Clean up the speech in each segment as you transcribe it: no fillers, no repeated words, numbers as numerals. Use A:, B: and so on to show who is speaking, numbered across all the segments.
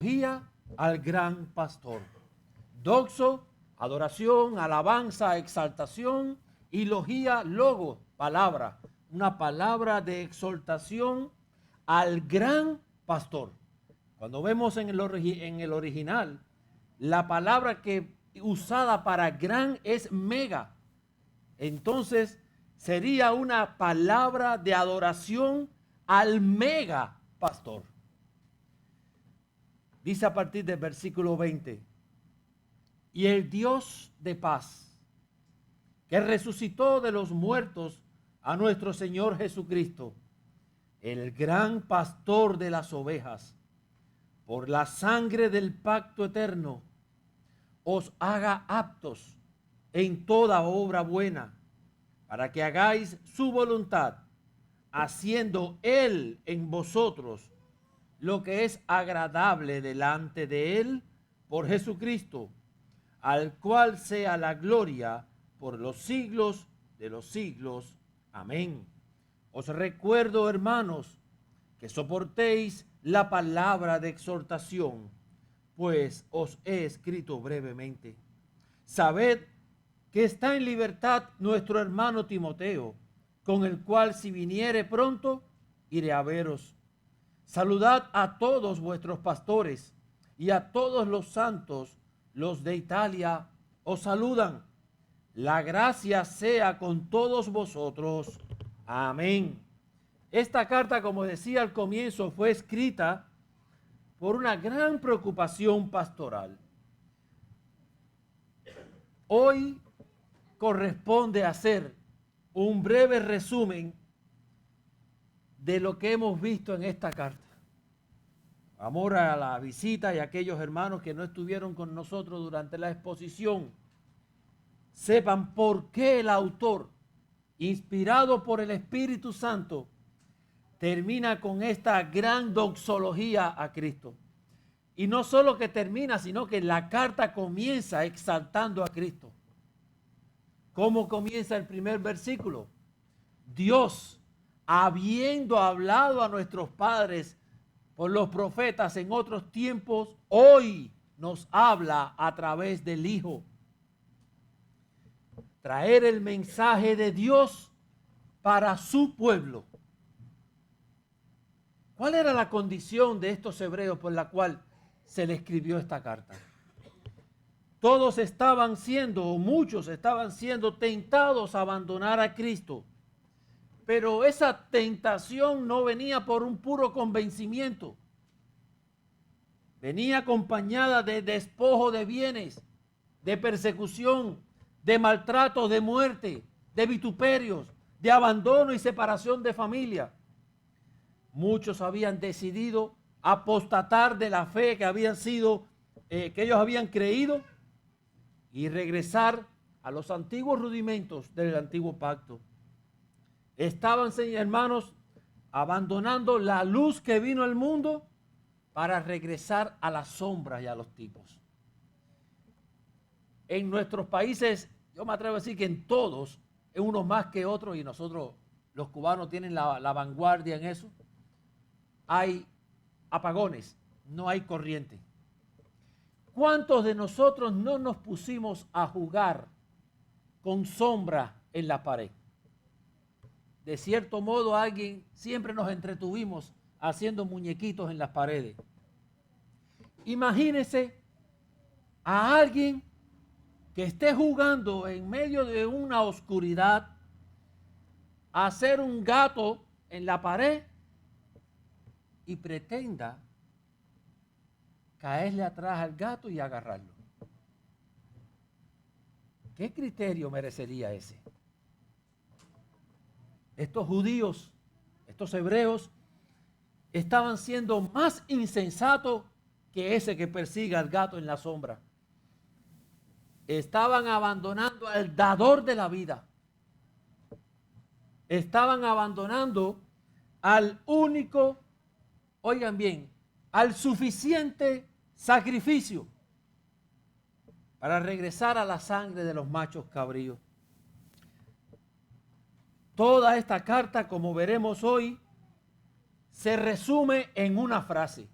A: Guía al gran pastor. Doxo, adoración, alabanza, exaltación, y logía, logo, palabra. Una palabra de exaltación al gran pastor. Cuando vemos en el original, la palabra que usada para gran es mega. Entonces sería una palabra de adoración al mega pastor. Dice a partir del versículo 20, y el Dios de paz, que resucitó de los muertos a nuestro Señor Jesucristo, el gran pastor de las ovejas, por la sangre del pacto eterno, os haga aptos en toda obra buena, para que hagáis su voluntad, haciendo Él en vosotros lo que es agradable delante de Él por Jesucristo, al cual sea la gloria por los siglos de los siglos. Amén. Os recuerdo, hermanos, que soportéis la palabra de exhortación, pues os he escrito brevemente. Sabed que está en libertad nuestro hermano Timoteo, con el cual si viniere pronto, iré a veros. Saludad a todos vuestros pastores y a todos los santos, los de Italia, os saludan. La gracia sea con todos vosotros. Amén. Esta carta, como decía al comienzo, fue escrita por una gran preocupación pastoral. Hoy corresponde hacer un breve resumen de lo que hemos visto en esta carta. Amor a la visita y a aquellos hermanos que no estuvieron con nosotros durante la exposición, sepan por qué el autor, inspirado por el Espíritu Santo, termina con esta gran doxología a Cristo. Y no solo que termina, sino que la carta comienza exaltando a Cristo. ¿Cómo comienza el primer versículo? Dios, habiendo hablado a nuestros padres por los profetas en otros tiempos, hoy nos habla a través del Hijo. Traer el mensaje de Dios para su pueblo. ¿Cuál era la condición de estos hebreos por la cual se le escribió esta carta? Todos estaban siendo, o muchos estaban siendo tentados a abandonar a Cristo. Pero esa tentación no venía por un puro convencimiento. Venía acompañada de despojo de bienes, de persecución, de maltrato, de muerte, de vituperios, de abandono y separación de familia. Muchos habían decidido apostatar de la fe que habían sido, que ellos habían creído, y regresar a los antiguos rudimentos del antiguo pacto. Estaban, hermanos, abandonando la luz que vino al mundo para regresar a las sombras y a los tipos. En nuestros países, yo me atrevo a decir que en todos, en unos más que otros, y nosotros los cubanos tienen la vanguardia en eso, hay apagones, no hay corriente. ¿Cuántos de nosotros no nos pusimos a jugar con sombra en la pared? De cierto modo, alguien siempre nos entretuvimos haciendo muñequitos en las paredes. Imagínese a alguien que esté jugando en medio de una oscuridad a hacer un gato en la pared y pretenda caerle atrás al gato y agarrarlo. ¿Qué criterio merecería ese? Estos judíos, estos hebreos, estaban siendo más insensatos que ese que persigue al gato en la sombra. Estaban abandonando al dador de la vida. Estaban abandonando al único, oigan bien, al suficiente sacrificio para regresar a la sangre de los machos cabríos. Toda esta carta, como veremos hoy, se resume en una frase.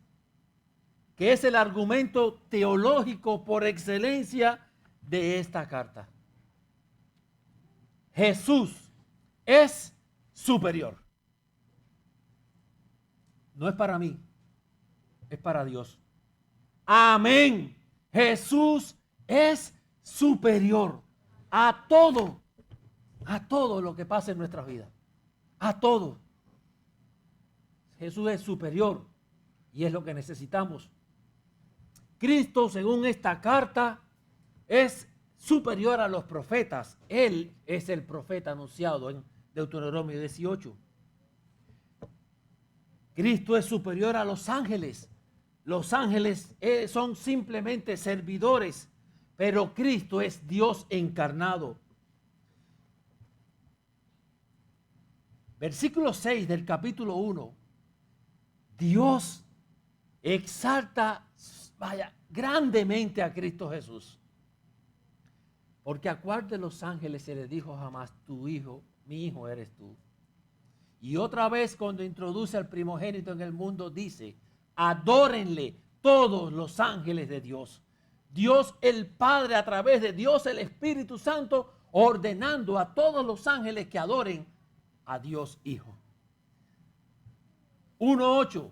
A: que es el argumento teológico por excelencia de esta carta. Jesús es superior. No es para mí, es para Dios. Amén. Jesús es superior a todo lo que pasa en nuestras vidas. A todo. Jesús es superior y es lo que necesitamos. Cristo, según esta carta, es superior a los profetas. Él es el profeta anunciado en Deuteronomio 18. Cristo es superior a los ángeles. Los ángeles son simplemente servidores, pero Cristo es Dios encarnado. Versículo 6 del capítulo 1. Dios exalta, grandemente a Cristo Jesús. Porque a cuál de los ángeles se le dijo jamás, tu hijo, mi hijo eres tú. Y otra vez cuando introduce al primogénito en el mundo dice, adórenle todos los ángeles de Dios. Dios el Padre a través de Dios el Espíritu Santo ordenando a todos los ángeles que adoren a Dios Hijo. 1:8.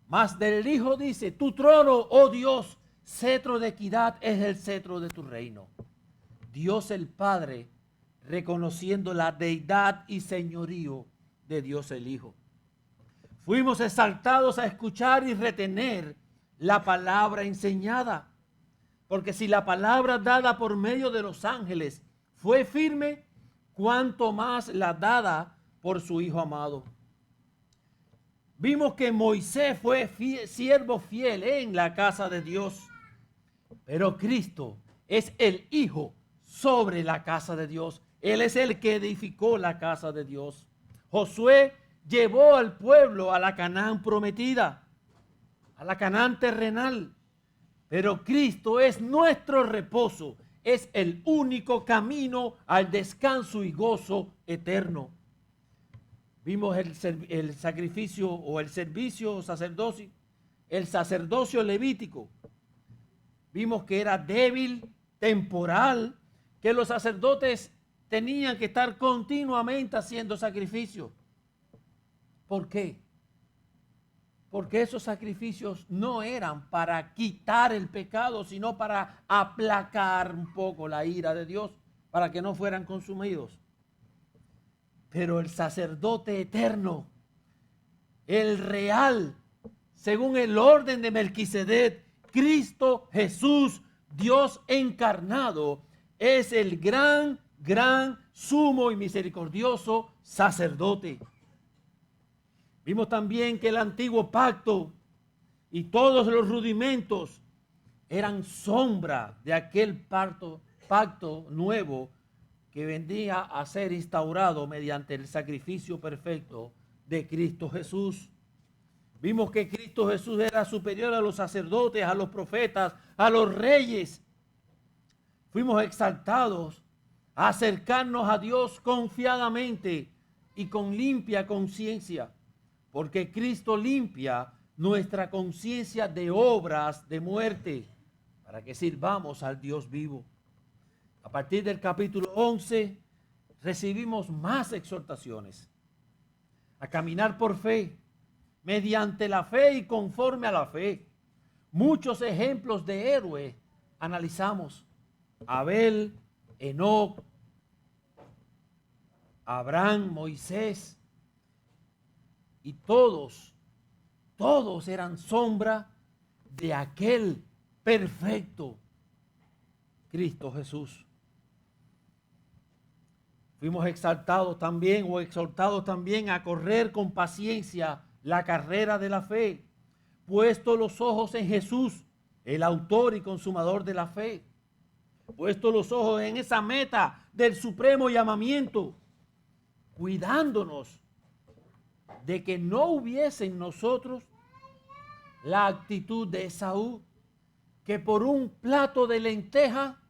A: Mas del Hijo dice, tu trono, oh Dios, cetro de equidad es el cetro de tu reino. Dios el Padre reconociendo la deidad y señorío de Dios el Hijo. Fuimos exaltados a escuchar y retener la palabra enseñada. Porque si la palabra dada por medio de los ángeles fue firme, cuánto más la dada por su Hijo amado. Vimos que Moisés fue siervo fiel en la casa de Dios. Pero Cristo es el Hijo sobre la casa de Dios. Él es el que edificó la casa de Dios. Josué llevó al pueblo a la Canaán prometida, a la Canaán terrenal. Pero Cristo es nuestro reposo, es el único camino al descanso y gozo eterno. Vimos el sacrificio o el servicio sacerdocio, el sacerdocio levítico. Vimos que era débil, temporal, que los sacerdotes tenían que estar continuamente haciendo sacrificios. ¿Por qué? Porque esos sacrificios no eran para quitar el pecado, sino para aplacar un poco la ira de Dios, para que no fueran consumidos. Pero el sacerdote eterno, el real, según el orden de Melquisedec, Cristo Jesús, Dios encarnado, es el gran sumo y misericordioso sacerdote. Vimos también que el antiguo pacto y todos los rudimentos eran sombra de aquel pacto nuevo que vendría a ser instaurado mediante el sacrificio perfecto de Cristo Jesús. Vimos que Cristo Jesús era superior a los sacerdotes, a los profetas, a los reyes. Fuimos exaltados a acercarnos a Dios confiadamente y con limpia conciencia, porque Cristo limpia nuestra conciencia de obras de muerte para que sirvamos al Dios vivo. A partir del capítulo 11 recibimos más exhortaciones a caminar por fe, mediante la fe y conforme a la fe. Muchos ejemplos de héroes analizamos. Abel, Enoc, Abraham, Moisés, y todos eran sombra de aquel perfecto Cristo Jesús. Fuimos exaltados también a correr con paciencia la carrera de la fe, puesto los ojos en Jesús, el autor y consumador de la fe, puesto los ojos en esa meta del supremo llamamiento, cuidándonos de que no hubiese en nosotros la actitud de Esaú, que por un plato de lenteja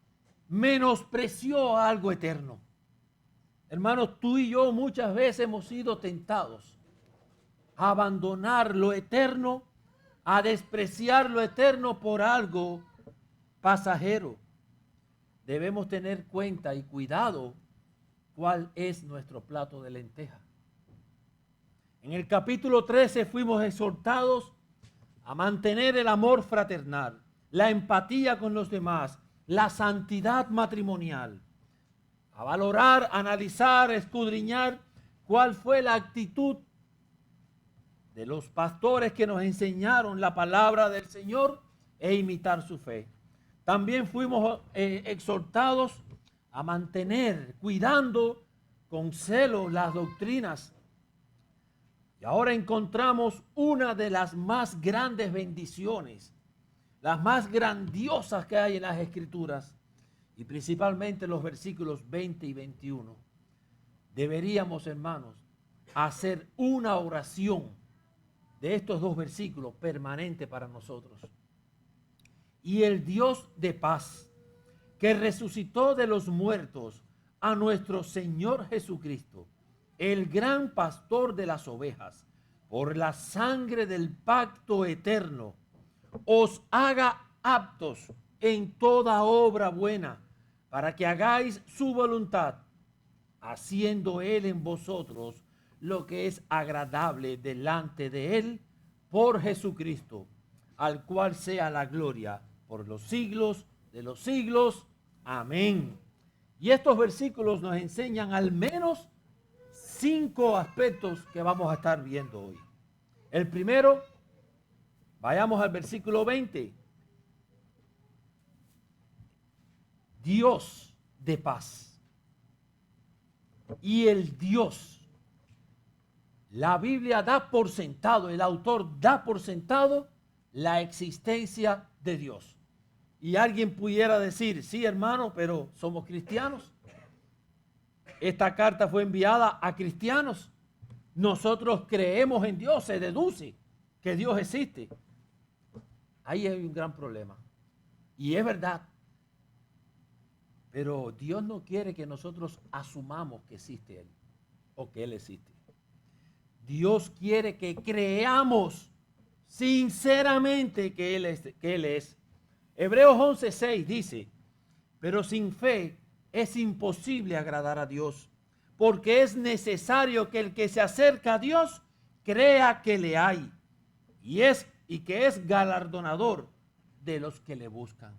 A: menospreció algo eterno. Hermanos, tú y yo muchas veces hemos sido tentados a abandonar lo eterno a despreciar lo eterno por algo pasajero. Debemos tener cuenta y cuidado cuál es nuestro plato de lenteja. En el capítulo 13 fuimos exhortados a mantener el amor fraternal, la empatía con los demás, la santidad matrimonial, a valorar, analizar, escudriñar cuál fue la actitud de los pastores que nos enseñaron la palabra del Señor e imitar su fe. También fuimos exhortados a mantener, cuidando con celo las doctrinas. Y ahora encontramos una de las más grandes bendiciones, las más grandiosas que hay en las Escrituras, y principalmente los versículos 20 y 21. Deberíamos, hermanos, hacer una oración de estos dos versículos permanente para nosotros. Y el Dios de paz, que resucitó de los muertos a nuestro Señor Jesucristo, el gran pastor de las ovejas, por la sangre del pacto eterno, os haga aptos en toda obra buena, para que hagáis su voluntad, haciendo Él en vosotros lo que es agradable delante de Él, por Jesucristo, al cual sea la gloria por los siglos de los siglos. Amén. Y estos versículos nos enseñan al menos 5 aspectos que vamos a estar viendo hoy. El primero, vayamos al versículo 20. Dios de paz. Y el Dios, la Biblia da por sentado, el autor da por sentado la existencia de Dios. Y alguien pudiera decir, sí, hermano, pero somos cristianos. Esta carta fue enviada a cristianos. Nosotros creemos en Dios, se deduce que Dios existe. Ahí hay un gran problema. Y es verdad. Pero Dios no quiere que nosotros asumamos que existe Él o que Él existe. Dios quiere que creamos sinceramente que Él es. Hebreos 11:6 dice, pero sin fe es imposible agradar a Dios, porque es necesario que el que se acerca a Dios crea que le hay y que es galardonador de los que le buscan.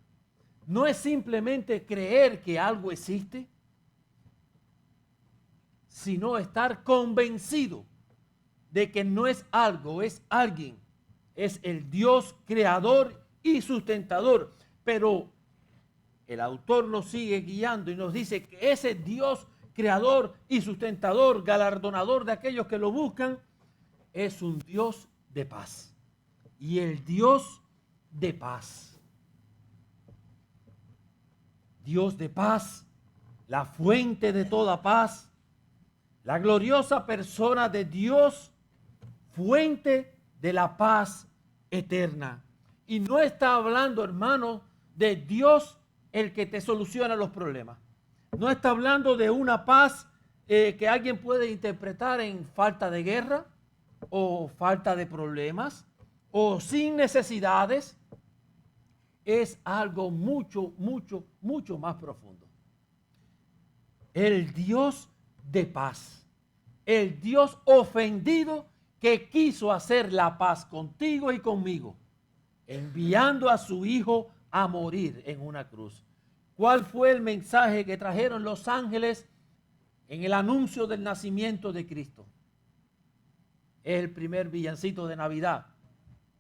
A: No es simplemente creer que algo existe, sino estar convencido de que no es algo, es alguien. Es el Dios creador y sustentador. Pero el autor nos sigue guiando y nos dice que ese Dios creador y sustentador, galardonador de aquellos que lo buscan, es un Dios de paz. Y el Dios de paz. Dios de paz, la fuente de toda paz, la gloriosa persona de Dios, fuente de la paz eterna. Y no está hablando, hermano, de Dios el que te soluciona los problemas. No está hablando de una paz que alguien puede interpretar en falta de guerra o falta de problemas o sin necesidades. Es algo mucho, mucho, mucho más profundo. El Dios de paz. El Dios ofendido que quiso hacer la paz contigo y conmigo, enviando a su Hijo a morir en una cruz. ¿Cuál fue el mensaje que trajeron los ángeles en el anuncio del nacimiento de Cristo? Es el primer villancito de Navidad.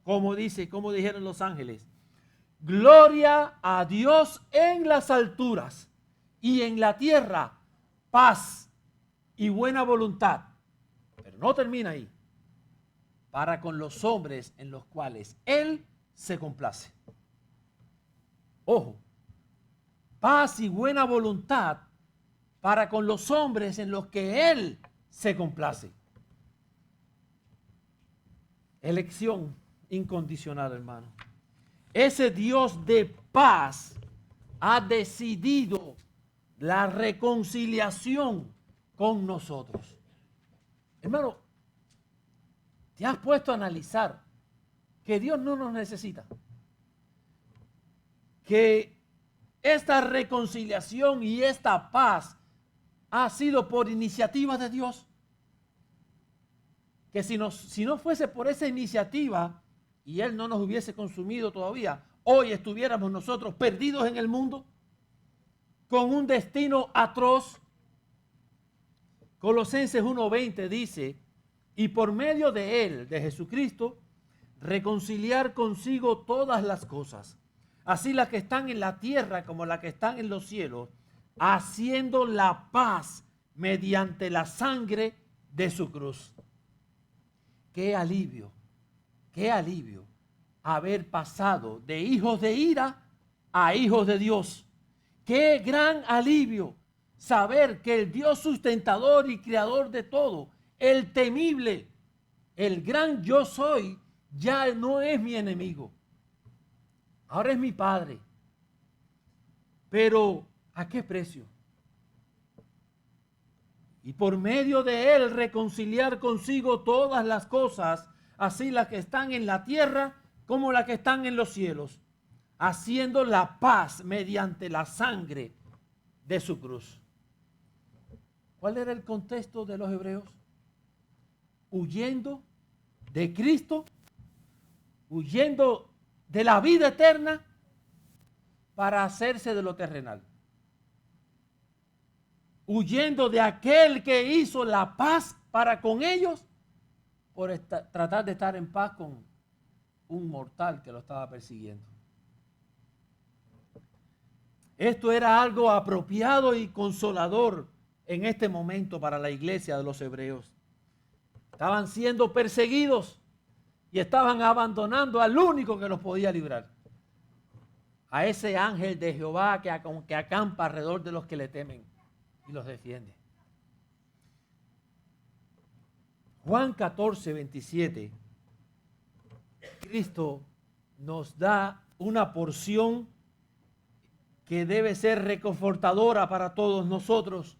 A: Como dijeron los ángeles. Gloria a Dios en las alturas y en la tierra paz y buena voluntad. Pero no termina ahí. Para con los hombres en los cuales Él se complace. Ojo, paz y buena voluntad para con los hombres en los que Él se complace. Elección incondicional, hermano. Ese Dios de paz ha decidido la reconciliación con nosotros. Hermano, ¿te has puesto a analizar que Dios no nos necesita. Que esta reconciliación y esta paz ha sido por iniciativa de Dios. Que si no fuese por esa iniciativa y Él no nos hubiese consumido todavía, hoy estuviéramos nosotros perdidos en el mundo con un destino atroz. Colosenses 1:20 dice, y por medio de Él, de Jesucristo, reconciliar consigo todas las cosas, así las que están en la tierra como las que están en los cielos, haciendo la paz mediante la sangre de su cruz. Qué alivio haber pasado de hijos de ira a hijos de Dios. Qué gran alivio saber que el Dios sustentador y creador de todo, el temible, el gran yo soy, ya no es mi enemigo. Ahora es mi Padre. Pero ¿a qué precio? Y por medio de Él reconciliar consigo todas las cosas, así las que están en la tierra como las que están en los cielos, haciendo la paz mediante la sangre de su cruz. ¿Cuál era el contexto de los hebreos? Huyendo de Cristo, huyendo de la vida eterna para hacerse de lo terrenal. Huyendo de aquel que hizo la paz para con ellos por tratar de estar en paz con un mortal que lo estaba persiguiendo. Esto era algo apropiado y consolador en este momento para la iglesia de los hebreos. Estaban siendo perseguidos y estaban abandonando al único que los podía librar. A ese ángel de Jehová que acampa alrededor de los que le temen y los defiende. Juan 14:27, Cristo nos da una porción que debe ser reconfortadora para todos nosotros,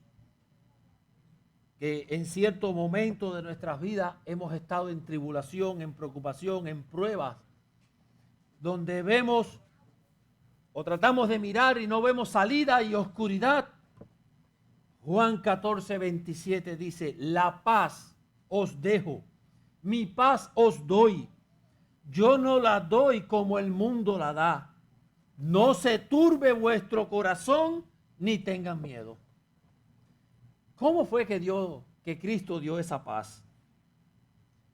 A: que en cierto momento de nuestras vidas hemos estado en tribulación, en preocupación, en pruebas, donde vemos o tratamos de mirar y no vemos salida y oscuridad. Juan 14:27 dice, la paz os dejo, mi paz os doy. Yo no la doy como el mundo la da. No se turbe vuestro corazón ni tengan miedo. ¿Cómo fue que Cristo dio esa paz?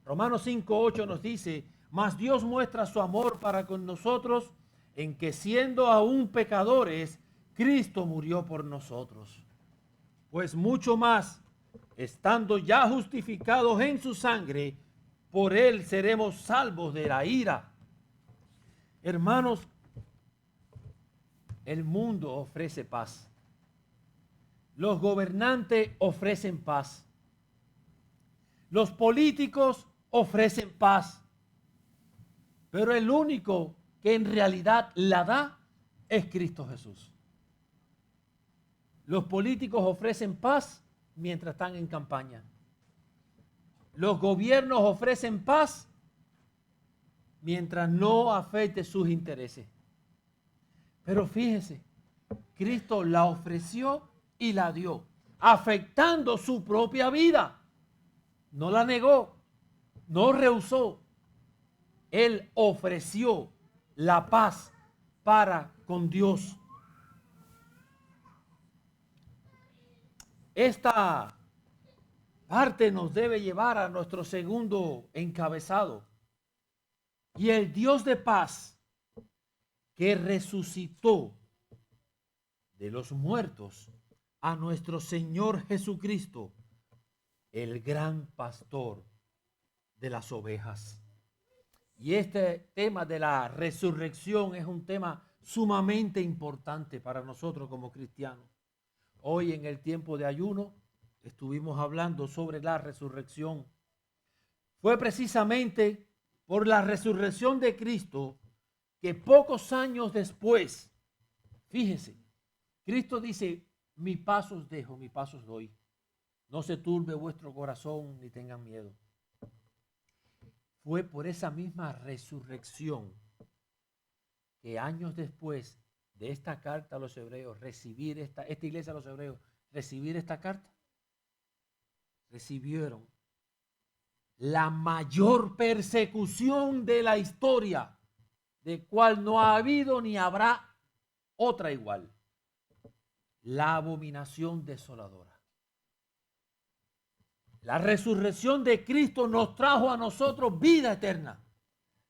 A: Romanos 5:8 nos dice, mas Dios muestra su amor para con nosotros en que siendo aún pecadores, Cristo murió por nosotros. Pues mucho más, estando ya justificados en su sangre, por él seremos salvos de la ira. Hermanos, el mundo ofrece paz. Los gobernantes ofrecen paz. Los políticos ofrecen paz. Pero el único que en realidad la da es Cristo Jesús. Los políticos ofrecen paz mientras están en campaña. Los gobiernos ofrecen paz mientras no afecte sus intereses. Pero fíjese, Cristo la ofreció y la dio, afectando su propia vida. No la negó, no rehusó. Él ofreció la paz para con Dios. Esta parte nos debe llevar a nuestro segundo encabezado. Y el Dios de paz que resucitó de los muertos a nuestro Señor Jesucristo, el gran pastor de las ovejas. Y este tema de la resurrección es un tema sumamente importante para nosotros como cristianos. Hoy en el tiempo de ayuno estuvimos hablando sobre la resurrección. Fue precisamente por la resurrección de Cristo que pocos años después, fíjese, Cristo dice, mi paz os dejo, mi paz os doy. No se turbe vuestro corazón ni tengan miedo. fue por esa misma resurrección que años después de esta carta a los hebreos, recibir esta iglesia a los hebreos, recibir esta carta, recibieron la mayor persecución de la historia, de cual no ha habido ni habrá otra igual. La abominación desoladora. La resurrección de Cristo nos trajo a nosotros vida eterna.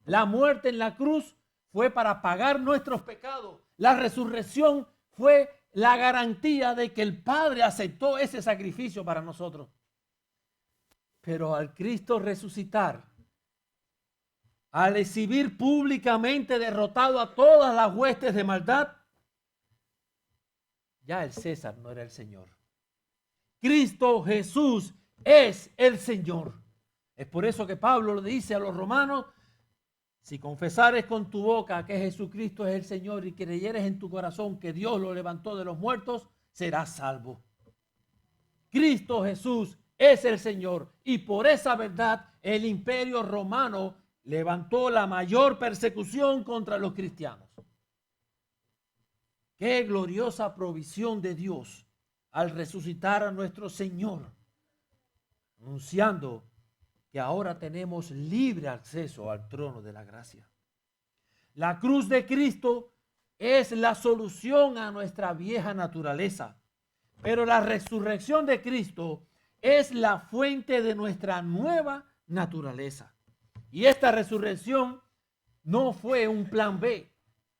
A: La muerte en la cruz fue para pagar nuestros pecados. La resurrección fue la garantía de que el Padre aceptó ese sacrificio para nosotros. Pero al Cristo resucitar, al exhibir públicamente derrotado a todas las huestes de maldad, ya el César no era el Señor. Cristo Jesús es el Señor. Es por eso que Pablo le dice a los romanos: si confesares con tu boca que Jesucristo es el Señor y creyeres en tu corazón que Dios lo levantó de los muertos, serás salvo. Cristo Jesús es el Señor, y por esa verdad el imperio romano levantó la mayor persecución contra los cristianos. Qué gloriosa provisión de Dios al resucitar a nuestro Señor, anunciando que ahora tenemos libre acceso al trono de la gracia. La cruz de Cristo es la solución a nuestra vieja naturaleza, pero la resurrección de Cristo es la fuente de nuestra nueva naturaleza. Y esta resurrección no fue un plan B.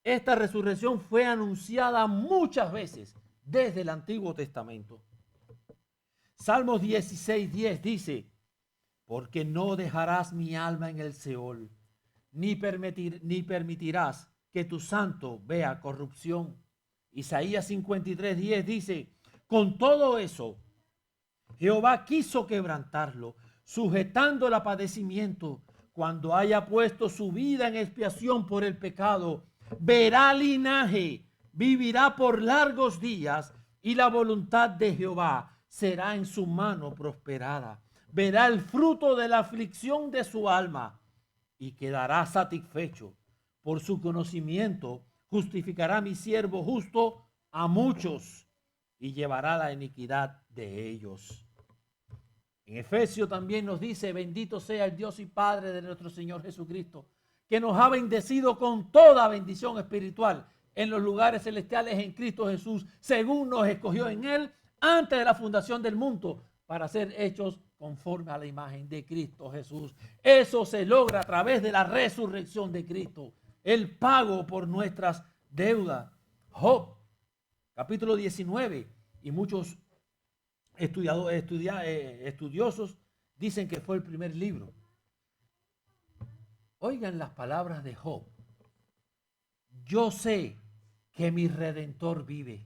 A: Esta resurrección fue anunciada muchas veces desde el Antiguo Testamento. Salmos 16:10 dice: porque no dejarás mi alma en el Seol, ni permitirás que tu santo vea corrupción. Isaías 53:10 dice: con todo eso, Jehová quiso quebrantarlo, sujetándolo a padecimiento. Cuando haya puesto su vida en expiación por el pecado, verá linaje, vivirá por largos días, y la voluntad de Jehová será en su mano prosperada. Verá el fruto de la aflicción de su alma y quedará satisfecho. Por su conocimiento justificará mi siervo justo a muchos y llevará la iniquidad de ellos. En Efesios también nos dice: bendito sea el Dios y Padre de nuestro Señor Jesucristo, que nos ha bendecido con toda bendición espiritual en los lugares celestiales en Cristo Jesús, según nos escogió en Él antes de la fundación del mundo, para ser hechos conforme a la imagen de Cristo Jesús. Eso se logra a través de la resurrección de Cristo, el pago por nuestras deudas. Job, capítulo 19, y muchos estudiosos dicen que fue el primer libro. Oigan las palabras de Job: yo sé que mi Redentor vive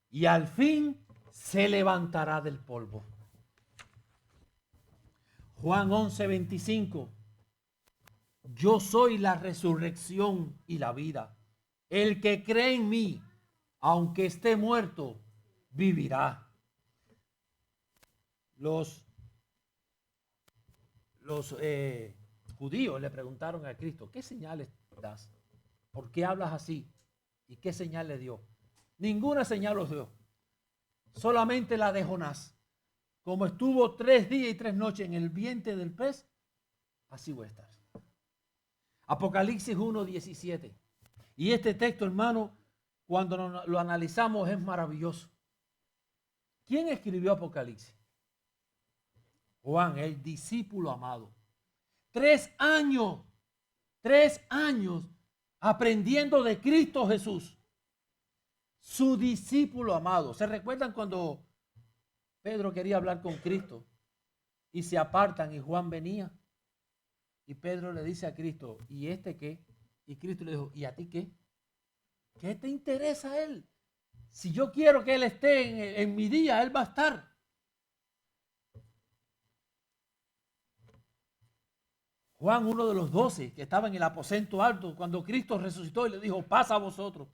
A: y al fin se levantará del polvo. Juan 11:25: yo soy la resurrección y la vida. El que cree en mí, aunque esté muerto, vivirá. Los judíos le preguntaron a Cristo: ¿qué señales das? ¿Por qué hablas así? ¿Y qué señal le dio? Ninguna señal los dio. Solamente la de Jonás. Como estuvo 3 días y 3 noches en el vientre del pez, así voy a estar. Apocalipsis 1:17. Y este texto, hermano, cuando lo analizamos, es maravilloso. ¿Quién escribió Apocalipsis? Juan, el discípulo amado. 3 años aprendiendo de Cristo Jesús. Su discípulo amado. ¿Se recuerdan cuando Pedro quería hablar con Cristo y se apartan y Juan venía? Y Pedro le dice a Cristo: ¿y este qué? Y Cristo le dijo: ¿y a ti qué? ¿Qué te interesa a él? Si yo quiero que él esté en mi día, él va a estar. Juan, uno de los 12 que estaba en el aposento alto cuando Cristo resucitó, y le dijo: pasa a vosotros.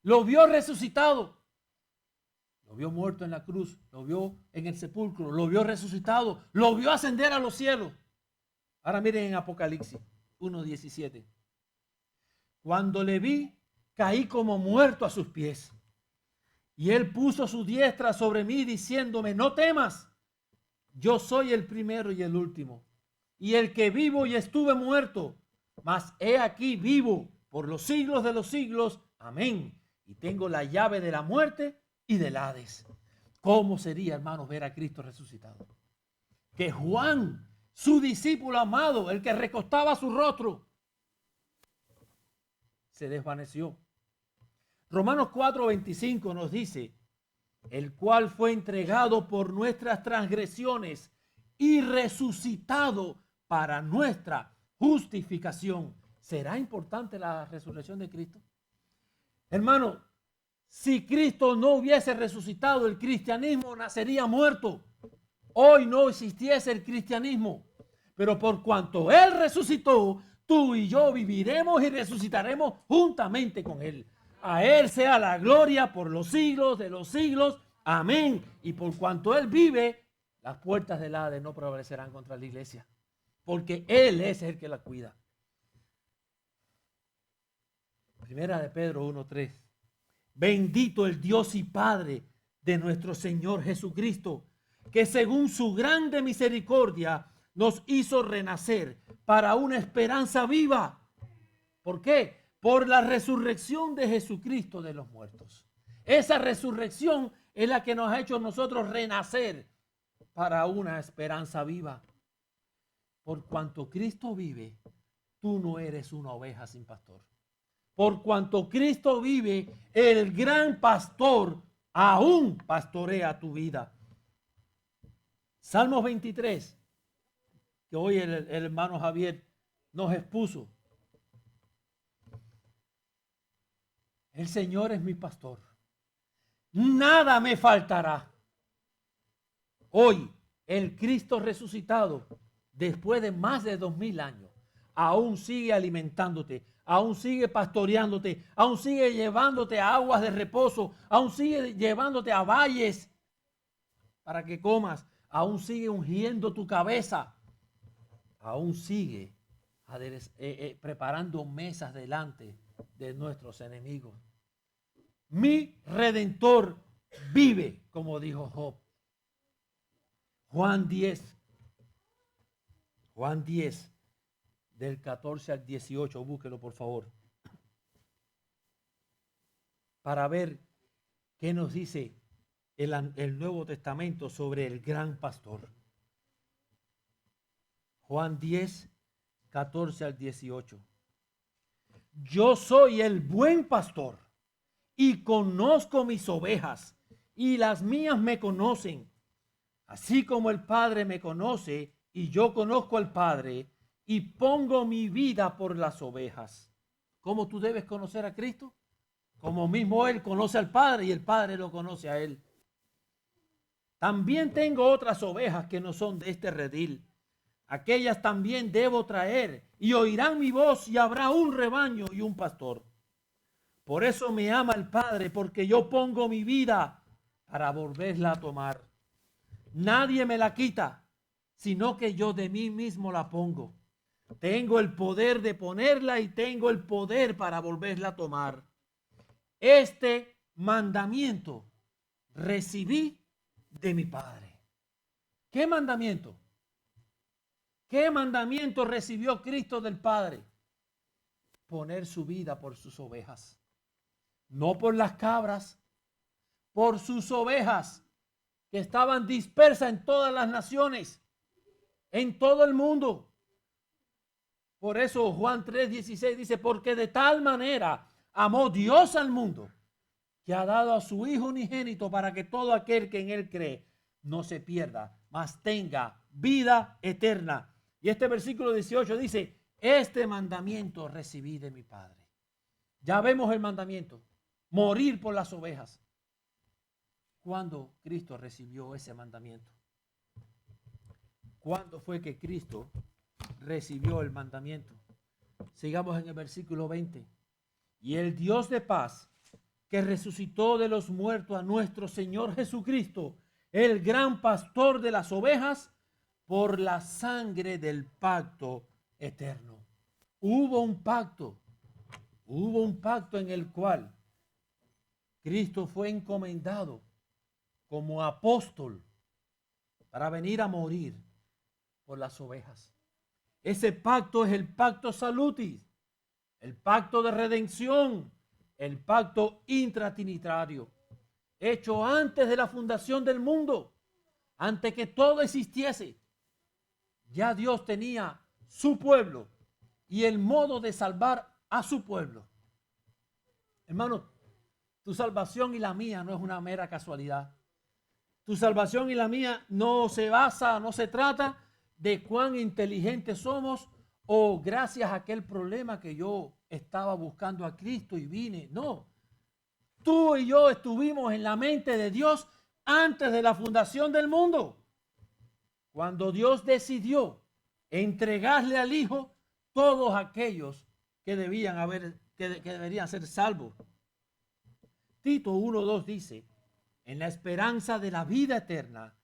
A: Lo vio resucitado. Lo vio muerto en la cruz, lo vio en el sepulcro, lo vio resucitado, lo vio ascender a los cielos. Ahora miren en Apocalipsis 1:17. Cuando le vi, caí como muerto a sus pies. Y él puso su diestra sobre mí diciéndome, no temas, yo soy el primero y el último, y el que vivo y estuve muerto, mas he aquí vivo por los siglos de los siglos. Amén. Y tengo la llave de la muerte y del Hades. ¿Cómo sería, hermanos, ver a Cristo resucitado? Que Juan, su discípulo amado, el que recostaba su rostro, se desvaneció. Romanos 4:25 nos dice, el cual fue entregado por nuestras transgresiones y resucitado para nuestra justificación. ¿Será importante la resurrección de Cristo? Hermano, si Cristo no hubiese resucitado, el cristianismo nacería muerto. Hoy no existiese el cristianismo. Pero por cuanto Él resucitó, tú y yo viviremos y resucitaremos juntamente con Él. A Él sea la gloria por los siglos de los siglos. Amén. Y por cuanto Él vive, las puertas del Hades no prevalecerán contra la iglesia. Porque Él es el que la cuida. Primera de Pedro 1:3. Bendito el Dios y Padre de nuestro Señor Jesucristo, que según su grande misericordia nos hizo renacer para una esperanza viva. ¿Por qué? Por la resurrección de Jesucristo de los muertos. Esa resurrección es la que nos ha hecho nosotros renacer para una esperanza viva. Por cuanto Cristo vive, tú no eres una oveja sin pastor. Por cuanto Cristo vive, el gran pastor aún pastorea tu vida. Salmos 23, que hoy el hermano Javier nos expuso. El Señor es mi pastor. Nada me faltará. Hoy, el Cristo resucitado, después de más de 2000 años, aún sigue alimentándote, aún sigue pastoreándote, aún sigue llevándote a aguas de reposo, aún sigue llevándote a valles para que comas, aún sigue ungiendo tu cabeza, aún sigue preparando mesas delante de nuestros enemigos. Mi Redentor vive, como dijo Job. Juan 10, del 14 al 18, búsquelo por favor, para ver qué nos dice el Nuevo Testamento sobre el gran pastor. Juan 10, 14 al 18. Yo soy el buen pastor y conozco mis ovejas y las mías me conocen, así como el Padre me conoce y yo conozco al Padre y pongo mi vida por las ovejas. ¿Cómo tú debes conocer a Cristo? Como mismo Él conoce al Padre y el Padre lo conoce a Él. También tengo otras ovejas que no son de este redil. Aquellas también debo traer y oirán mi voz y habrá un rebaño y un pastor. Por eso me ama el Padre, porque yo pongo mi vida para volverla a tomar. Nadie me la quita, sino que yo de mí mismo la pongo. Tengo el poder de ponerla y tengo el poder para volverla a tomar. Este mandamiento recibí de mi Padre. ¿Qué mandamiento? ¿Qué mandamiento recibió Cristo del Padre? Poner su vida por sus ovejas. No por las cabras, por sus ovejas que estaban dispersas en todas las naciones, en todo el mundo. Por eso Juan 3:16 dice, porque de tal manera amó Dios al mundo, que ha dado a su Hijo unigénito para que todo aquel que en Él cree no se pierda, mas tenga vida eterna. Y este versículo 18 dice, este mandamiento recibí de mi Padre. Ya vemos el mandamiento, morir por las ovejas. ¿Cuándo Cristo recibió ese mandamiento? ¿Cuándo fue que Cristo recibió el mandamiento? Sigamos en el versículo 20. Y el Dios de paz, que resucitó de los muertos a nuestro Señor Jesucristo, el gran pastor de las ovejas, por la sangre del pacto eterno. Hubo un pacto en el cual Cristo fue encomendado como apóstol para venir a morir por las ovejas. Ese pacto es el pacto salutis, el pacto de redención, el pacto intratrinitario, hecho antes de la fundación del mundo, antes que todo existiese. Ya Dios tenía su pueblo y el modo de salvar a su pueblo. Hermano, tu salvación y la mía no es una mera casualidad. Tu salvación y la mía no se trata de cuán inteligentes somos o gracias a aquel problema que yo estaba buscando a Cristo y vine. No, tú y yo estuvimos en la mente de Dios antes de la fundación del mundo. Cuando Dios decidió entregarle al Hijo todos aquellos que deberían ser salvos. Tito 1:2 dice, en la esperanza de la vida eterna,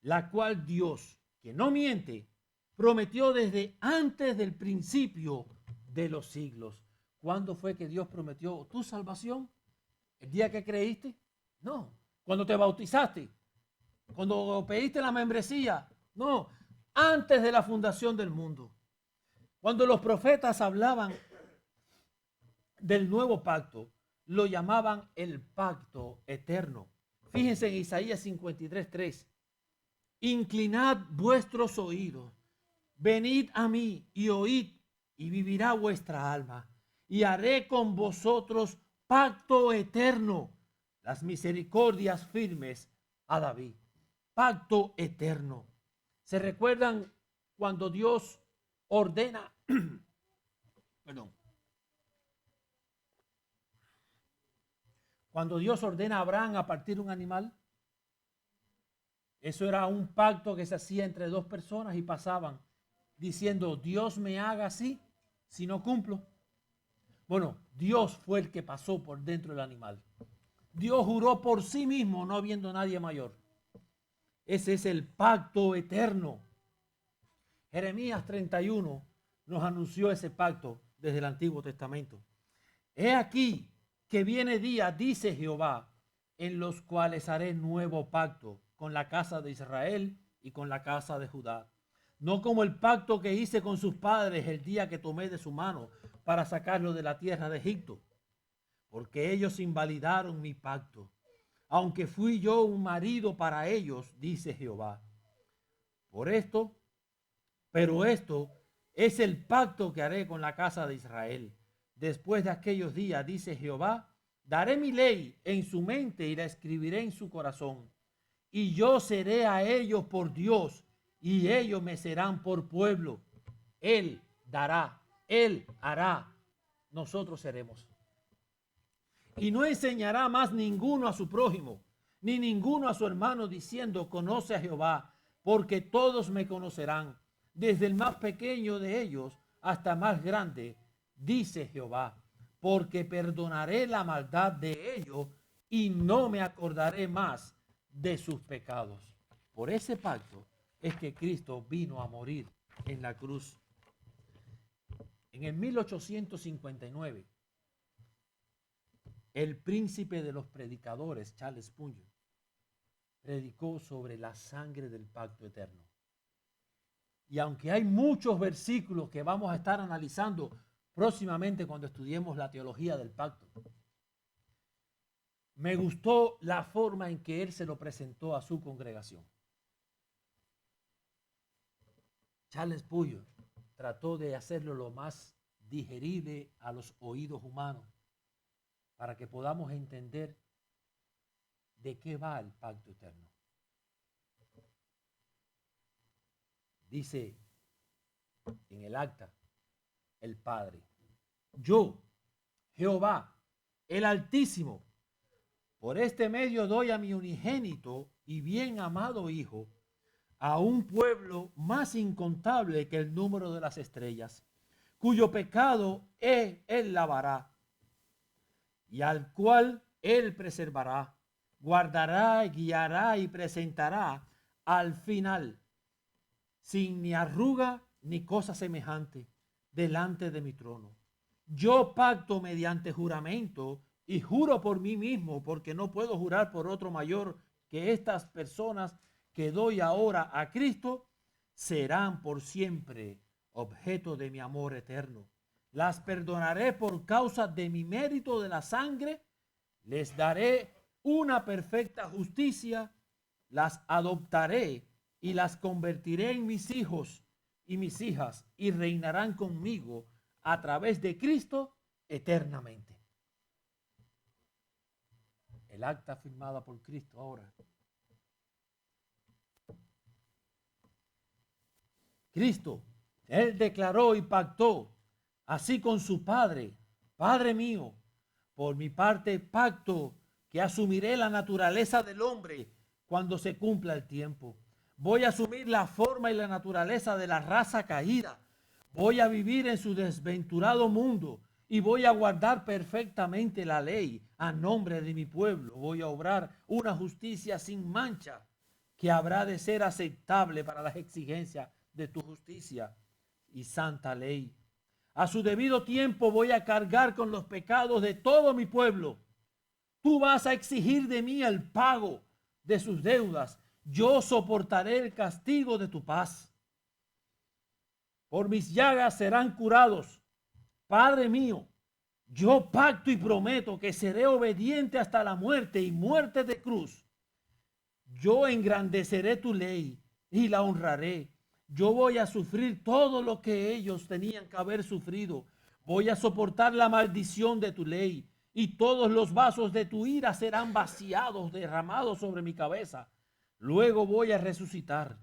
A: la cual Dios, que no miente, prometió desde antes del principio de los siglos. ¿Cuándo fue que Dios prometió tu salvación? ¿El día que creíste? No. ¿Cuando te bautizaste? ¿Cuando pediste la membresía? No. Antes de la fundación del mundo. Cuando los profetas hablaban del nuevo pacto, lo llamaban el pacto eterno. Fíjense en Isaías 53:3. Inclinad vuestros oídos, venid a mí y oíd, y vivirá vuestra alma, y haré con vosotros pacto eterno, las misericordias firmes a David. Pacto eterno. ¿Se recuerdan cuando Dios ordena, perdón, cuando Dios ordena a Abraham a partir un animal? Eso era un pacto que se hacía entre dos personas y pasaban diciendo, Dios me haga así si no cumplo. Bueno, Dios fue el que pasó por dentro del animal. Dios juró por sí mismo, no habiendo nadie mayor. Ese es el pacto eterno. Jeremías 31 nos anunció ese pacto desde el Antiguo Testamento. He aquí que viene día, dice Jehová, en los cuales haré nuevo pacto con la casa de Israel y con la casa de Judá. No como el pacto que hice con sus padres el día que tomé de su mano para sacarlo de la tierra de Egipto, porque ellos invalidaron mi pacto, aunque fui yo un marido para ellos, dice Jehová. Pero esto es el pacto que haré con la casa de Israel. Después de aquellos días, dice Jehová, daré mi ley en su mente y la escribiré en su corazón. Y yo seré a ellos por Dios, y ellos me serán por pueblo. Él dará, Él hará, nosotros seremos. Y no enseñará más ninguno a su prójimo, ni ninguno a su hermano, diciendo, conoce a Jehová, porque todos me conocerán, desde el más pequeño de ellos hasta el más grande, dice Jehová, porque perdonaré la maldad de ellos y no me acordaré más de sus pecados. Por ese pacto es que Cristo vino a morir en la cruz. En el 1859, el príncipe de los predicadores, Charles Spurgeon, predicó sobre la sangre del pacto eterno. Y aunque hay muchos versículos que vamos a estar analizando próximamente cuando estudiemos la teología del pacto, me gustó la forma en que él se lo presentó a su congregación. Charles Spurgeon trató de hacerlo lo más digerible a los oídos humanos para que podamos entender de qué va el pacto eterno. Dice en el acta el Padre, yo, Jehová, el Altísimo, por este medio doy a mi unigénito y bien amado Hijo, a un pueblo más incontable que el número de las estrellas, cuyo pecado él lavará, y al cual él preservará, guardará, guiará y presentará al final, sin ni arruga ni cosa semejante, delante de mi trono. Yo pacto mediante juramento y juro por mí mismo, porque no puedo jurar por otro mayor, que estas personas que doy ahora a Cristo serán por siempre objeto de mi amor eterno. Las perdonaré por causa de mi mérito de la sangre, les daré una perfecta justicia, las adoptaré y las convertiré en mis hijos y mis hijas, y reinarán conmigo a través de Cristo eternamente. El acta firmada por Cristo ahora. Cristo, Él declaró y pactó así con su Padre: Padre mío, por mi parte pacto que asumiré la naturaleza del hombre cuando se cumpla el tiempo. Voy a asumir la forma y la naturaleza de la raza caída. Voy a vivir en su desventurado mundo y voy a guardar perfectamente la ley a nombre de mi pueblo. Voy a obrar una justicia sin mancha que habrá de ser aceptable para las exigencias de tu justicia y santa ley. A su debido tiempo voy a cargar con los pecados de todo mi pueblo. Tú vas a exigir de mí el pago de sus deudas. Yo soportaré el castigo de tu paz. Por mis llagas serán curados. Padre mío, yo pacto y prometo que seré obediente hasta la muerte y muerte de cruz. Yo engrandeceré tu ley y la honraré. Yo voy a sufrir todo lo que ellos tenían que haber sufrido. Voy a soportar la maldición de tu ley, y todos los vasos de tu ira serán vaciados, derramados sobre mi cabeza. Luego voy a resucitar.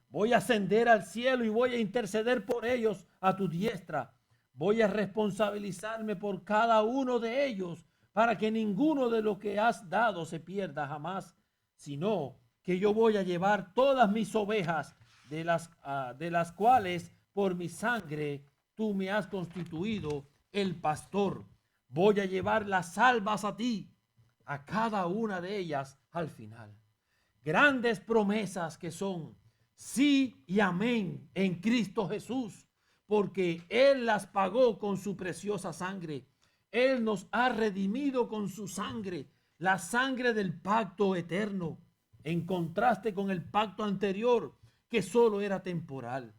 A: Voy a ascender al cielo y voy a interceder por ellos a tu diestra. Voy a responsabilizarme por cada uno de ellos para que ninguno de lo que has dado se pierda jamás, sino que yo voy a llevar todas mis ovejas de las cuales por mi sangre tú me has constituido el pastor. Voy a llevar las salvas a ti, a cada una de ellas al final. Grandes promesas que son sí y amén en Cristo Jesús, porque Él las pagó con su preciosa sangre. Él nos ha redimido con su sangre, la sangre del pacto eterno, en contraste con el pacto anterior, que solo era temporal.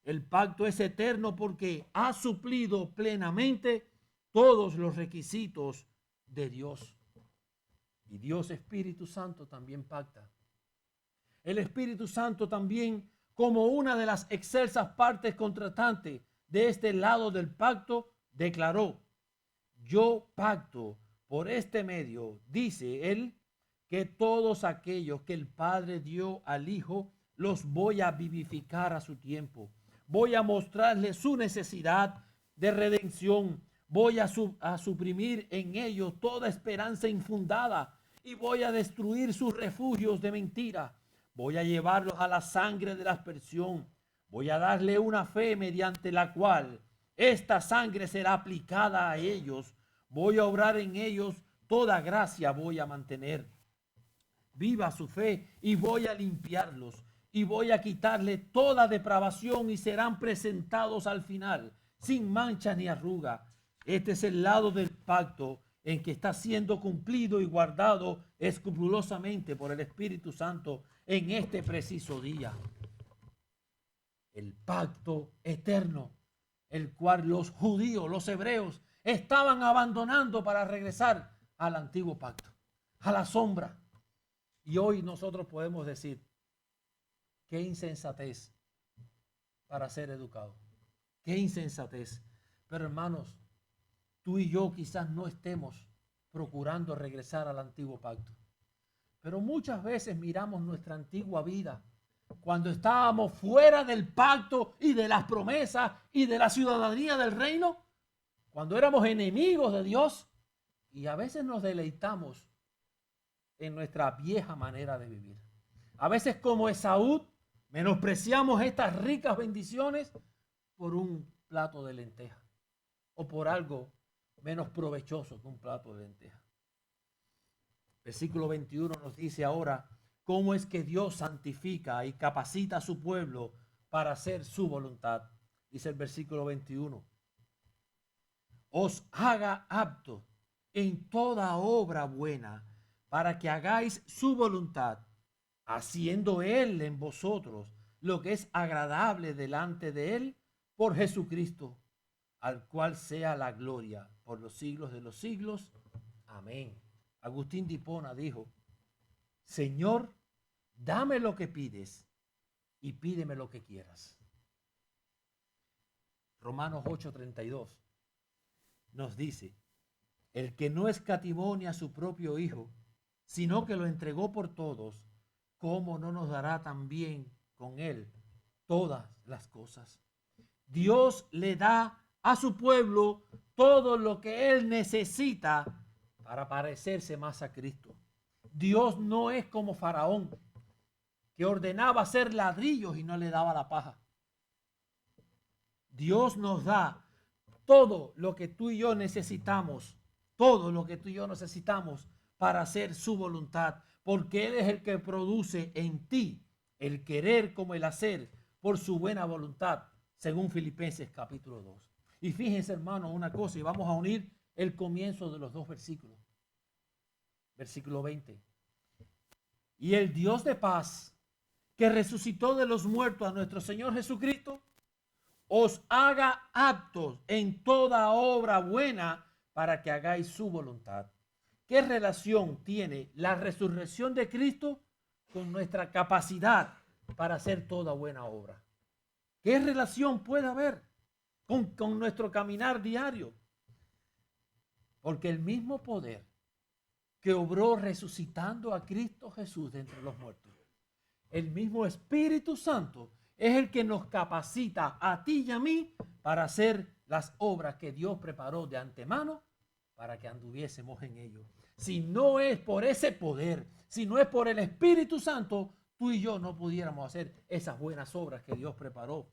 A: El pacto es eterno porque ha suplido plenamente todos los requisitos de Dios. Y Dios Espíritu Santo también pacta. El Espíritu Santo también, como una de las excelsas partes contratantes de este lado del pacto, declaró: yo pacto por este medio, dice él, que todos aquellos que el Padre dio al Hijo, los voy a vivificar a su tiempo. Voy a mostrarles su necesidad de redención. Voy a suprimir en ellos toda esperanza infundada y voy a destruir sus refugios de mentira. Voy a llevarlos a la sangre de la aspersión. Voy a darle una fe mediante la cual esta sangre será aplicada a ellos. Voy a obrar en ellos toda gracia, voy a mantener viva su fe y voy a limpiarlos y voy a quitarle toda depravación y serán presentados al final sin mancha ni arruga. Este es el lado del pacto en que está siendo cumplido y guardado escrupulosamente por el Espíritu Santo en este preciso día. El pacto eterno, el cual los judíos, los hebreos, estaban abandonando para regresar al antiguo pacto, a la sombra. Y hoy nosotros podemos decir: qué insensatez para ser educado, qué insensatez. Pero hermanos, tú y yo quizás no estemos procurando regresar al antiguo pacto, pero muchas veces miramos nuestra antigua vida cuando estábamos fuera del pacto y de las promesas y de la ciudadanía del reino, cuando éramos enemigos de Dios, y a veces nos deleitamos en nuestra vieja manera de vivir. A veces, como Esaú, menospreciamos estas ricas bendiciones por un plato de lentejas o por algo menos provechoso que un plato de lentejas. Versículo 21 nos dice ahora cómo es que Dios santifica y capacita a su pueblo para hacer su voluntad. Dice el versículo 21. Os haga apto en toda obra buena, para que hagáis su voluntad, haciendo Él en vosotros lo que es agradable delante de Él por Jesucristo, al cual sea la gloria por los siglos de los siglos. Amén. Agustín de Hipona dijo: Señor, dame lo que pides y pídeme lo que quieras. Romanos 8:32 nos dice: el que no escatimó ni a su propio Hijo, sino que lo entregó por todos, ¿cómo no nos dará también con Él todas las cosas? Dios le da a su pueblo todo lo que Él necesita para parecerse más a Cristo. Dios no es como Faraón, que ordenaba hacer ladrillos y no le daba la paja. Dios nos da todo lo que tú y yo necesitamos, todo lo que tú y yo necesitamos para hacer su voluntad, porque Él es el que produce en ti el querer como el hacer por su buena voluntad, según Filipenses capítulo 2. Y fíjense, hermano, una cosa, y vamos a unir el comienzo de los dos versículos. Versículo 20. Y el Dios de paz, que resucitó de los muertos a nuestro Señor Jesucristo, os haga aptos en toda obra buena para que hagáis su voluntad. ¿Qué relación tiene la resurrección de Cristo con nuestra capacidad para hacer toda buena obra? ¿Qué relación puede haber con nuestro caminar diario? Porque el mismo poder que obró resucitando a Cristo Jesús de entre los muertos, el mismo Espíritu Santo es el que nos capacita a ti y a mí para hacer las obras que Dios preparó de antemano para que anduviésemos en ellos. Si no es por ese poder, si no es por el Espíritu Santo, tú y yo no pudiéramos hacer esas buenas obras que Dios preparó.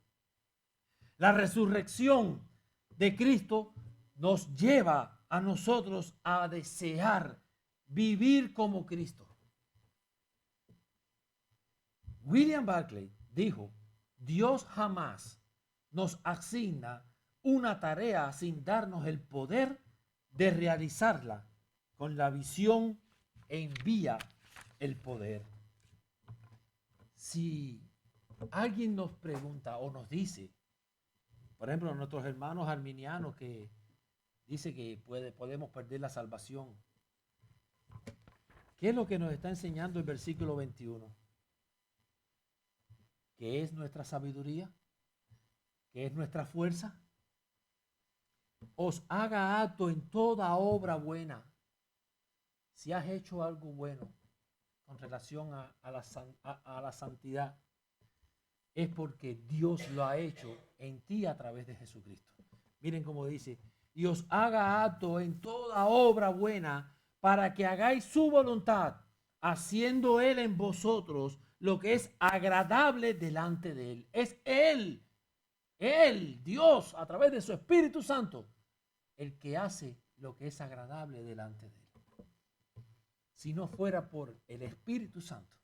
A: La resurrección de Cristo nos lleva a nosotros a desear vivir como Cristo. William Barclay dijo: Dios jamás nos asigna una tarea sin darnos el poder de realizarla. Con la visión envía el poder. Si alguien nos pregunta o nos dice, por ejemplo, nuestros hermanos arminianos que dice que podemos perder la salvación, ¿qué es lo que nos está enseñando el versículo 21? ¿Qué es nuestra sabiduría? ¿Qué es nuestra fuerza? Os haga apto en toda obra buena. Si has hecho algo bueno con relación a la santidad, es porque Dios lo ha hecho en ti a través de Jesucristo. Miren cómo dice: y os haga apto en toda obra buena para que hagáis su voluntad, haciendo Él en vosotros lo que es agradable delante de Él. Es Él, Dios, a través de su Espíritu Santo, el que hace lo que es agradable delante de Él. Si no fuera por el Espíritu Santo,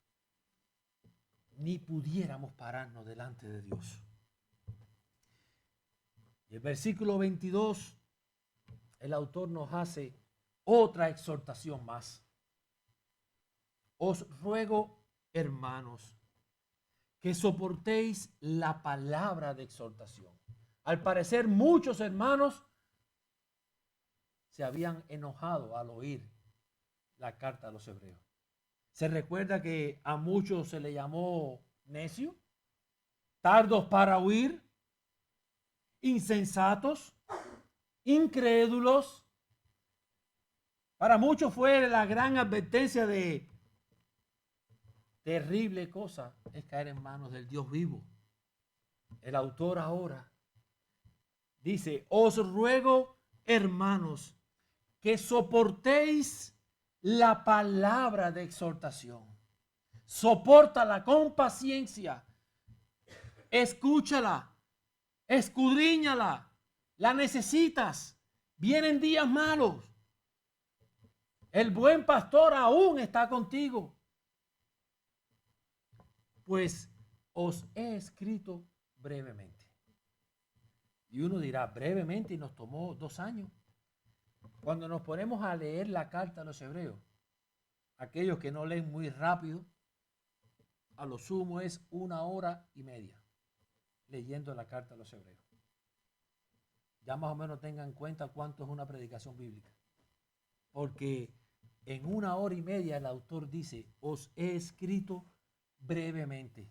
A: ni pudiéramos pararnos delante de Dios. Y el versículo 22, el autor nos hace otra exhortación más. Os ruego, hermanos, que soportéis la palabra de exhortación. Al parecer, muchos hermanos se habían enojado al oír la carta a los hebreos. Se recuerda que a muchos se le llamó necio, tardos para oír, insensatos, incrédulos. Para muchos fue la gran advertencia de terrible cosa es caer en manos del Dios vivo. El autor ahora dice: os ruego, hermanos, que soportéis la palabra de exhortación. Sopórtala con paciencia. Escúchala. Escudriñala. La necesitas. Vienen días malos. El buen pastor aún está contigo. Pues os he escrito brevemente. Y uno dirá, brevemente, y nos tomó 2 años. Cuando nos ponemos a leer la carta a los hebreos, aquellos que no leen muy rápido, a lo sumo es 1 hora y media leyendo la carta a los hebreos. Ya más o menos tengan en cuenta cuánto es una predicación bíblica. Porque en 1 hora y media el autor dice, os he escrito brevemente.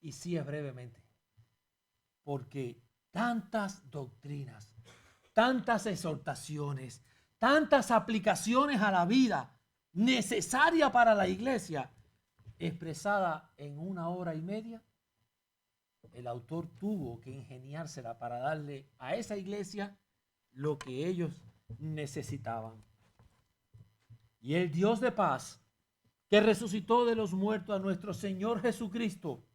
A: Y sí es brevemente. Porque tantas doctrinas, tantas exhortaciones, tantas aplicaciones a la vida necesaria para la iglesia, expresada en 1 hora y media, el autor tuvo que ingeniársela para darle a esa iglesia lo que ellos necesitaban. Y el Dios de paz, que resucitó de los muertos a nuestro Señor Jesucristo,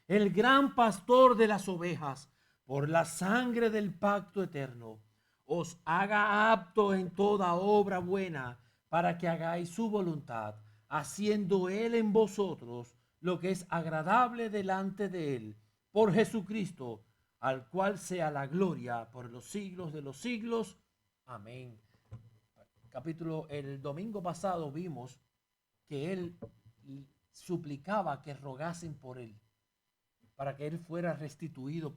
A: el gran pastor de las ovejas, por la sangre del pacto eterno, os haga apto en toda obra buena, para que hagáis su voluntad, haciendo Él en vosotros lo que es agradable delante de Él, por Jesucristo, al cual sea la gloria por los siglos de los siglos. Amén. El domingo pasado vimos que Él suplicaba que rogasen por Él, para que Él fuera restituido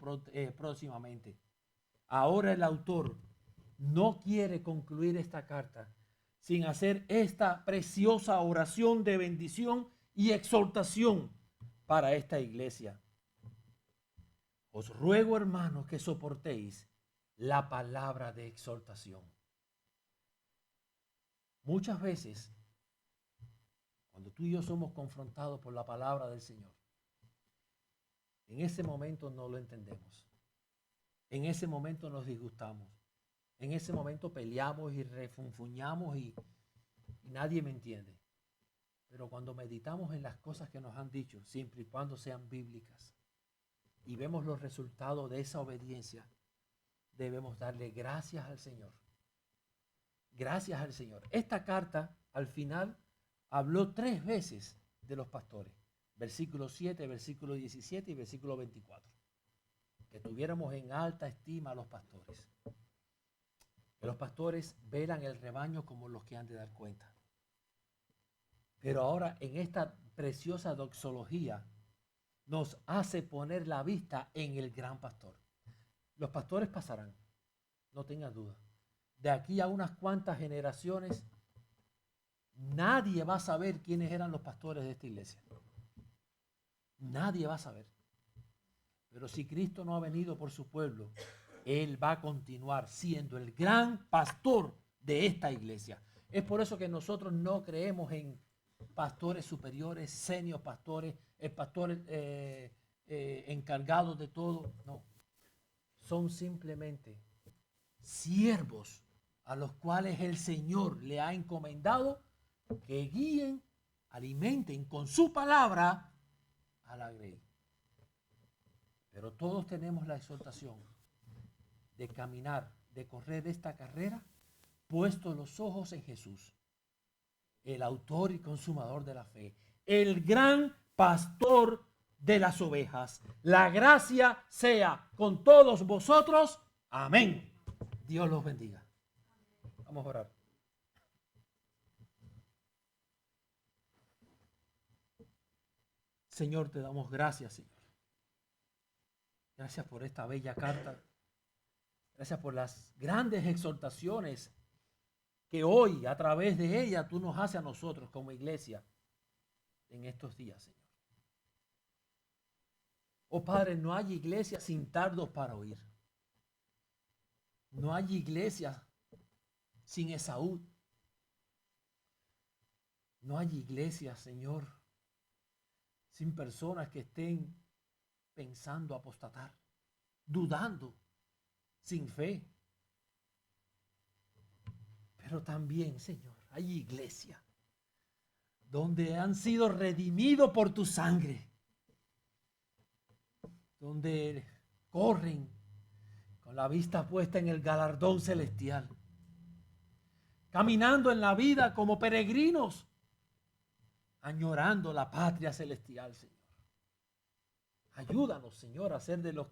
A: próximamente. Ahora el autor no quiere concluir esta carta sin hacer esta preciosa oración de bendición y exhortación para esta iglesia. Os ruego, hermanos, que soportéis la palabra de exhortación. Muchas veces, cuando tú y yo somos confrontados por la palabra del Señor, en ese momento no lo entendemos. En ese momento nos disgustamos. En ese momento peleamos y refunfuñamos y nadie me entiende. Pero cuando meditamos en las cosas que nos han dicho, siempre y cuando sean bíblicas, y vemos los resultados de esa obediencia, debemos darle gracias al Señor. Gracias al Señor. Esta carta, al final, habló 3 veces de los pastores. Versículo 7, versículo 17 y versículo 24. Que tuviéramos en alta estima a los pastores. Que los pastores velan el rebaño como los que han de dar cuenta. Pero ahora, en esta preciosa doxología, nos hace poner la vista en el gran pastor. Los pastores pasarán, no tengas duda. De aquí a unas cuantas generaciones, nadie va a saber quiénes eran los pastores de esta iglesia. Nadie va a saber. Pero si Cristo no ha venido por su pueblo, Él va a continuar siendo el gran pastor de esta iglesia. Es por eso que nosotros no creemos en pastores superiores, senior pastores, pastores encargados de todo. No, son simplemente siervos a los cuales el Señor le ha encomendado que guíen, alimenten con su palabra a la grey. Pero todos tenemos la exhortación de caminar, de correr esta carrera, puestos los ojos en Jesús, el autor y consumador de la fe, el gran pastor de las ovejas. La gracia sea con todos vosotros. Amén. Dios los bendiga. Vamos a orar. Señor, te damos gracias, Señor. Gracias por esta bella carta. Gracias por las grandes exhortaciones que hoy, a través de ella, tú nos haces a nosotros como iglesia en estos días, Señor. Oh Padre, no hay iglesia sin tardos para oír. No hay iglesia sin Esaú. No hay iglesia, Señor, sin personas que estén pensando apostatar, dudando, sin fe. Pero también, Señor, hay iglesia donde han sido redimidos por tu sangre, donde corren con la vista puesta en el galardón celestial, caminando en la vida como peregrinos, añorando la patria celestial, Señor. Ayúdanos, Señor, a ser de los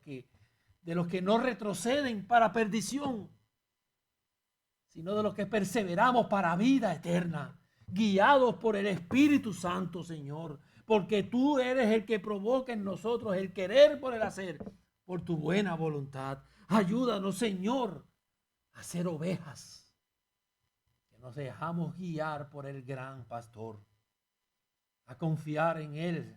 A: que no retroceden para perdición, sino de los que perseveramos para vida eterna, guiados por el Espíritu Santo, Señor, porque tú eres el que provoca en nosotros el querer por el hacer, por tu buena voluntad. Ayúdanos, Señor, a ser ovejas, que nos dejamos guiar por el gran pastor, a confiar en Él,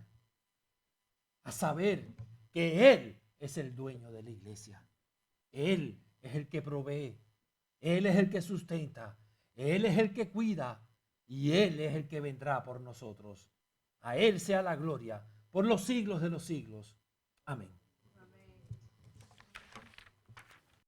A: a saber que Él es el dueño de la iglesia. Él es el que provee, Él es el que sustenta, Él es el que cuida y Él es el que vendrá por nosotros. A Él sea la gloria por los siglos de los siglos. Amén.